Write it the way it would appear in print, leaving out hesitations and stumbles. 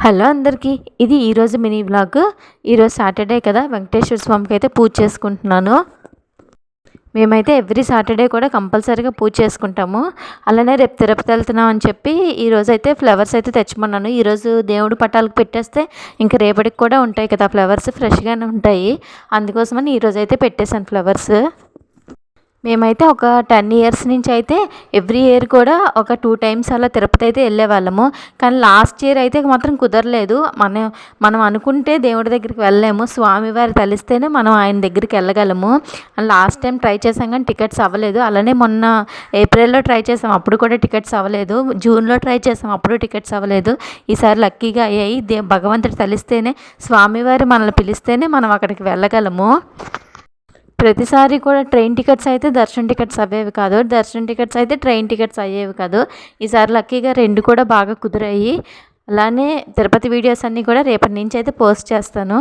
Hello అందరికీ, ఇది ఈరోజు మినీ వ్లాగ్. ఈరోజు సాటర్డే కదా, వెంకటేశ్వర స్వామికి అయితే పూజ చేసుకుంటున్నాను. మేమైతే ఎవ్రీ సాటర్డే కూడా కంపల్సరీగా పూజ చేసుకుంటాము. అలానే రేపు తిరుపతి వెళ్తున్నాం అని చెప్పి ఈరోజు అయితే ఫ్లవర్స్ అయితే తెచ్చమన్నాను. ఈరోజు దేవుడి పటాలకు పెట్టేస్తే ఇంకా రేపటికి కూడా ఉంటాయి కదా, ఫ్లవర్స్ ఫ్రెష్గానే ఉంటాయి. అందుకోసమని ఈరోజు అయితే పెట్టేశాను ఫ్లవర్స్. మేమైతే ఒక 10 ఇయర్స్ నుంచి అయితే ఎవ్రీ ఇయర్ కూడా ఒక 2 టైమ్స్ అలా తిరుపతి అయితే వెళ్ళేవాళ్ళము. కానీ లాస్ట్ ఇయర్ అయితే మాత్రం కుదరలేదు. మనం అనుకుంటే దేవుడి దగ్గరికి వెళ్ళలేము. స్వామివారి తలిస్తేనే మనం ఆయన దగ్గరికి వెళ్ళగలము. లాస్ట్ టైం ట్రై చేసాం కానీ టికెట్స్ అవ్వలేదు. అలానే మొన్న ఏప్రిల్లో ట్రై చేసాం, అప్పుడు కూడా టికెట్స్ అవ్వలేదు. జూన్లో ట్రై చేసాం, అప్పుడు టికెట్స్ అవ్వలేదు. ఈసారి లక్కీగా అయ్యాయి. భగవంతుడు తలిస్తేనే, స్వామివారి మనల్ని పిలిస్తేనే మనం అక్కడికి వెళ్ళగలము. ప్రతిసారి కూడా ట్రైన్ టికెట్స్ అయితే దర్శనం టికెట్స్ అయ్యేవి కాదు, దర్శనం టికెట్స్ అయితే ట్రైన్ టికెట్స్ అయ్యేవి కాదు. ఈసారి లక్కీగా 2 కూడా బాగా కుదిరాయి. అలానే తిరుపతి వీడియోస్ అన్నీ కూడా రేపటి నుంచి అయితే పోస్ట్ చేస్తాను.